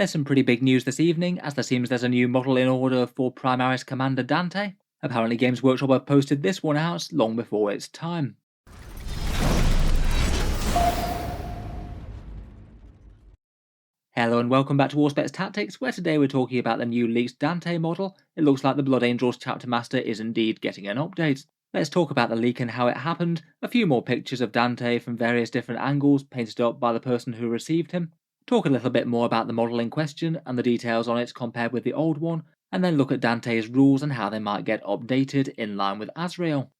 There's some pretty big news this evening, as there seems there's a new model in order for Primaris Commander Dante. Apparently Games Workshop have posted this one out long before its time. Hello and welcome back to Warspets Tactics, where today we're talking about the new leaked Dante model. It looks like the Blood Angels Chapter Master is indeed getting an update. Let's talk about the leak and how it happened, a few more pictures of Dante from various different angles painted up by the person who received him, talk a little bit more about the model in question and the details on it compared with the old one, and then look at Dante's rules and how they might get updated in line with Azrael.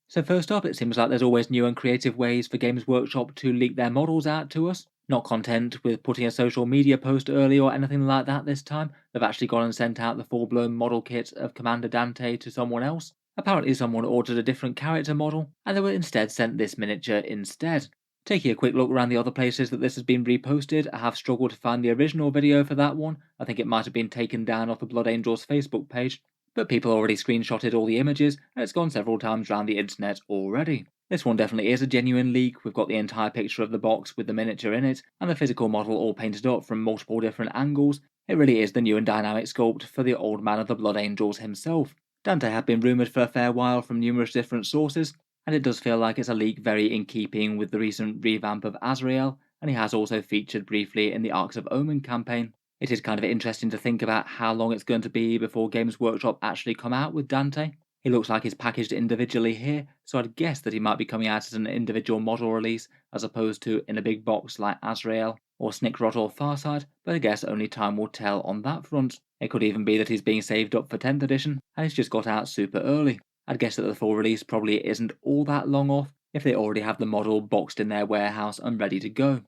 So first up, it seems like there's always new and creative ways for Games Workshop to leak their models out to us. Not content with putting a social media post early or anything like that this time, they've actually gone and sent out the full-blown model kit of Commander Dante to someone else. Apparently someone ordered a different character model, and they were instead sent this miniature instead. Taking a quick look around the other places that this has been reposted, I have struggled to find the original video for that one. I think it might have been taken down off the Blood Angels Facebook page, but people already screenshotted all the images, and it's gone several times around the internet already. This one definitely is a genuine leak. We've got the entire picture of the box with the miniature in it, and the physical model all painted up from multiple different angles. It really is the new and dynamic sculpt for the old man of the Blood Angels himself. Dante had been rumoured for a fair while from numerous different sources, and it does feel like it's a leak very in keeping with the recent revamp of Azrael, and he has also featured briefly in the Arcs of Omen campaign. It is kind of interesting to think about how long it's going to be before Games Workshop actually come out with Dante. He looks like he's packaged individually here, so I'd guess that he might be coming out as an individual model release as opposed to in a big box like Azrael or Snickrot or Farside, but I guess only time will tell on that front. It could even be that he's being saved up for 10th edition and he's just got out super early. I'd guess that the full release probably isn't all that long off if they already have the model boxed in their warehouse and ready to go.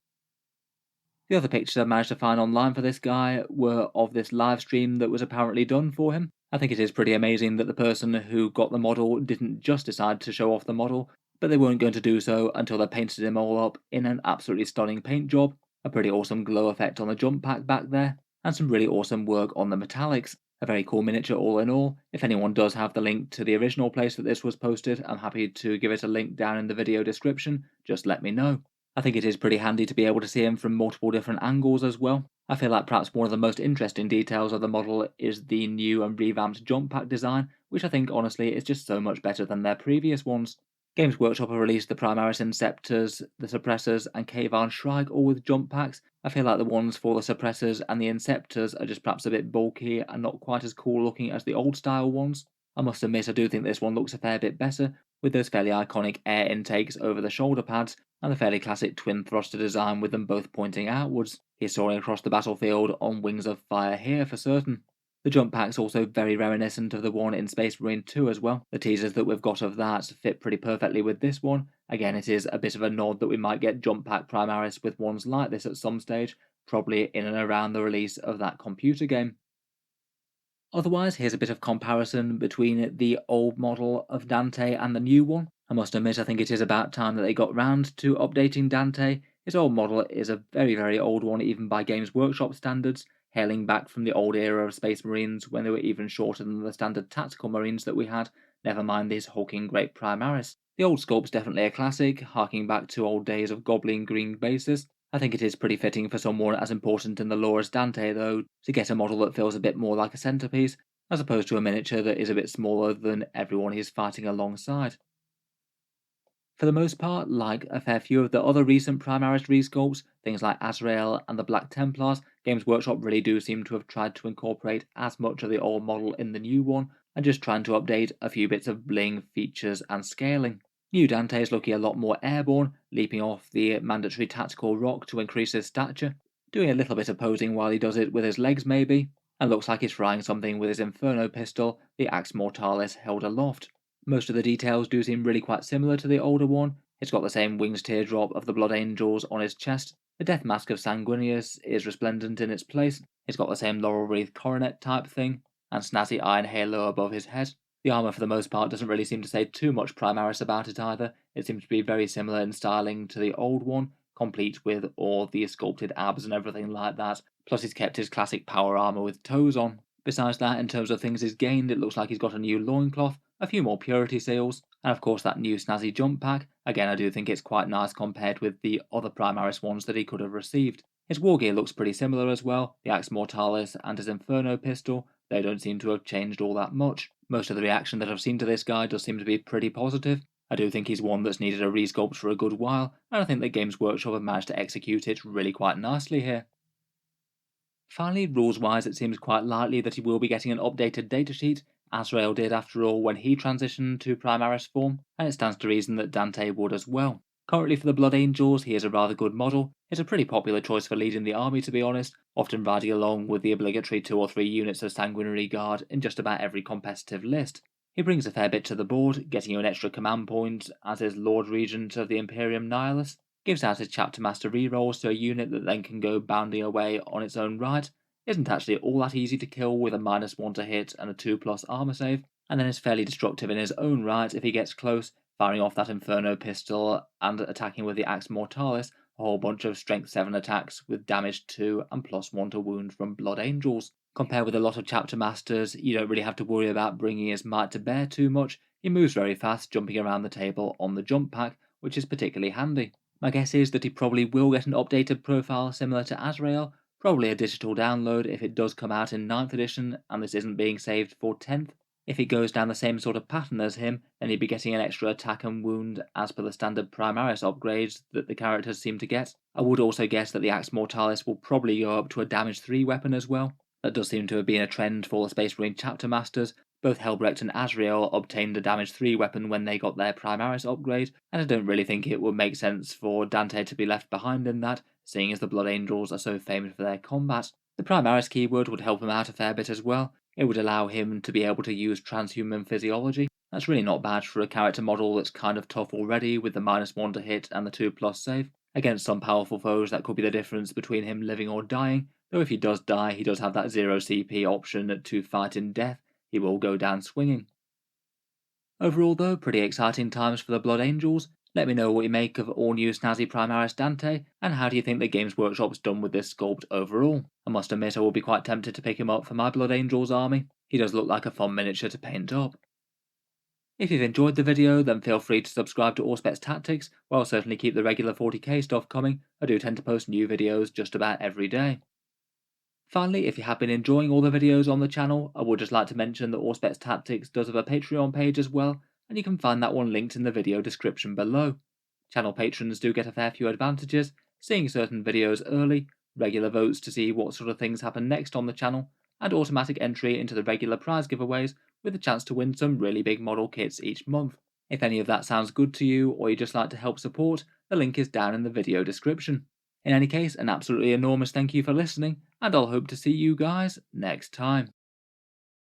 The other pictures I managed to find online for this guy were of this live stream that was apparently done for him. I think it is pretty amazing that the person who got the model didn't just decide to show off the model, but they weren't going to do so until they painted him all up in an absolutely stunning paint job, a pretty awesome glow effect on the jump pack back there, and some really awesome work on the metallics. A very cool miniature all in all. If anyone does have the link to the original place that this was posted, I'm happy to give it a link down in the video description, just let me know. I think it is pretty handy to be able to see him from multiple different angles as well. I feel like perhaps one of the most interesting details of the model is the new and revamped jump pack design, which I think honestly is just so much better than their previous ones. Games Workshop have released the Primaris Inceptors, the Suppressors, and Kavan Shrike all with jump packs. I feel like the ones for the Suppressors and the Inceptors are just perhaps a bit bulky and not quite as cool looking as the old style ones. I must admit I do think this one looks a fair bit better, with those fairly iconic air intakes over the shoulder pads, and the fairly classic twin thruster design with them both pointing outwards. He's soaring across the battlefield on wings of fire here for certain. The jump pack's also very reminiscent of the one in Space Marine 2 as well. The teasers that we've got of that fit pretty perfectly with this one. Again, it is a bit of a nod that we might get jump pack Primaris with ones like this at some stage, probably in and around the release of that computer game. Otherwise, here's a bit of comparison between the old model of Dante and the new one. I must admit I think it is about time that they got round to updating Dante. His old model is a very old one even by Games Workshop standards, hailing back from the old era of Space Marines when they were even shorter than the standard tactical Marines that we had, never mind these hulking great Primaris. The old sculpt's definitely a classic, harking back to old days of goblin green bases. I think it is pretty fitting for someone as important in the lore as Dante, though, to get a model that feels a bit more like a centerpiece, as opposed to a miniature that is a bit smaller than everyone he's fighting alongside. For the most part, like a fair few of the other recent Primaris resculpts, things like Azrael and the Black Templars, Games Workshop really do seem to have tried to incorporate as much of the old model in the new one, and just trying to update a few bits of bling, features, and scaling. New Dante is looking a lot more airborne, leaping off the mandatory tactical rock to increase his stature, doing a little bit of posing while he does it with his legs maybe, and looks like he's trying something with his Inferno pistol, the Axe Mortalis held aloft. Most of the details do seem really quite similar to the older one. It's got the same wings teardrop of the Blood Angels on his chest, the death mask of Sanguinius is resplendent in its place, it's got the same laurel wreath coronet type thing, and snazzy iron halo above his head. The armour for the most part doesn't really seem to say too much Primaris about it either. It seems to be very similar in styling to the old one, complete with all the sculpted abs and everything like that, plus he's kept his classic power armour with toes on. Besides that, in terms of things he's gained, it looks like he's got a new loincloth, a few more purity seals, and of course that new snazzy jump pack. Again, I do think it's quite nice compared with the other Primaris ones that he could have received. His war gear looks pretty similar as well. The Axe Mortalis and his Inferno pistol, they don't seem to have changed all that much. Most of the reaction that I've seen to this guy does seem to be pretty positive. I do think he's one that's needed a resculpt for a good while, and I think that Games Workshop have managed to execute it really quite nicely here. Finally, rules-wise, it seems quite likely that he will be getting an updated datasheet. Azrael did after all when he transitioned to primaris form, and it stands to reason that Dante would as well. Currently for the Blood Angels, he is a rather good model. It's a pretty popular choice for leading the army, to be honest, often riding along with the obligatory 2 or 3 units of Sanguinary Guard in just about every competitive list. He brings a fair bit to the board, getting you an extra command point as his Lord Regent of the Imperium Nihilus, gives out his Chapter Master rerolls to a unit that then can go bounding away on its own right, isn't actually all that easy to kill with a -1 to hit and a 2+ armor save, and then is fairly destructive in his own right if he gets close, firing off that Inferno pistol and attacking with the Axe Mortalis, a whole bunch of Strength 7 attacks with damage 2 and +1 to wound from Blood Angels. Compared with a lot of Chapter Masters, you don't really have to worry about bringing his might to bear too much. He moves very fast, jumping around the table on the jump pack, which is particularly handy. My guess is that he probably will get an updated profile similar to Azrael, probably a digital download if it does come out in 9th edition and this isn't being saved for 10th. If he goes down the same sort of pattern as him, then he'd be getting an extra attack and wound as per the standard Primaris upgrades that the characters seem to get. I would also guess that the Axe Mortalis will probably go up to a damage 3 weapon as well. That does seem to have been a trend for the Space Marine Chapter Masters. Both Helbrecht and Azrael obtained a damage 3 weapon when they got their Primaris upgrade, and I don't really think it would make sense for Dante to be left behind in that, seeing as the Blood Angels are so famous for their combat. The Primaris keyword would help him out a fair bit as well. It would allow him to be able to use transhuman physiology. That's really not bad for a character model that's kind of tough already with the -1 to hit and the 2+ save. Against some powerful foes, that could be the difference between him living or dying, though if he does die, he does have that 0 CP option to fight in death. He will go down swinging. Overall though, pretty exciting times for the Blood Angels. Let me know what you make of all new snazzy Primaris Dante, and how do you think the Games Workshop's done with this sculpt overall. I must admit I will be quite tempted to pick him up for my Blood Angels army. He does look like a fun miniature to paint up. If you've enjoyed the video, then feel free to subscribe to Auspex Tactics, where I'll certainly keep the regular 40k stuff coming. I do tend to post new videos just about every day. Finally, if you have been enjoying all the videos on the channel, I would just like to mention that Auspex Tactics does have a Patreon page as well, and you can find that one linked in the video description below. Channel patrons do get a fair few advantages, seeing certain videos early, regular votes to see what sort of things happen next on the channel, and automatic entry into the regular prize giveaways with a chance to win some really big model kits each month. If any of that sounds good to you, or you'd just like to help support, the link is down in the video description. In any case, an absolutely enormous thank you for listening, and I'll hope to see you guys next time.